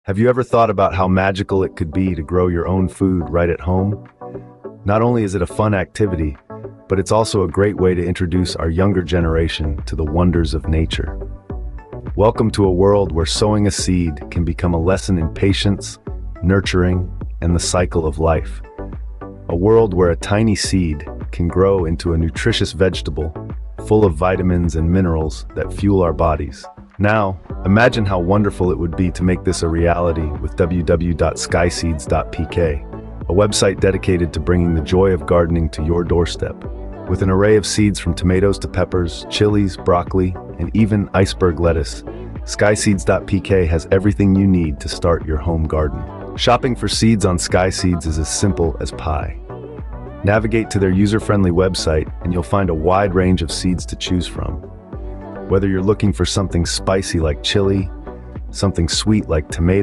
Have you ever thought about how magical it could be to grow your own food right at home? Not only is it a fun activity, but it's also a great way to introduce our younger generation to the wonders of nature. Welcome to a world where sowing a seed can become a lesson in patience, nurturing, and the cycle of life. A world where a tiny seed can grow into a nutritious vegetable full of vitamins and minerals that fuel our bodies. Now, imagine how wonderful it would be to make this a reality with www.skyseeds.pk, a website dedicated to bringing the joy of gardening to your doorstep. With an array of seeds from tomatoes to peppers, chilies, broccoli, and even iceberg lettuce, skyseeds.pk has everything you need to start your home garden. Shopping for seeds on Sky Seeds is as simple as pie. Navigate to their user-friendly website and you'll find a wide range of seeds to choose from. Whether you're looking for something spicy like chili, something sweet like tomato,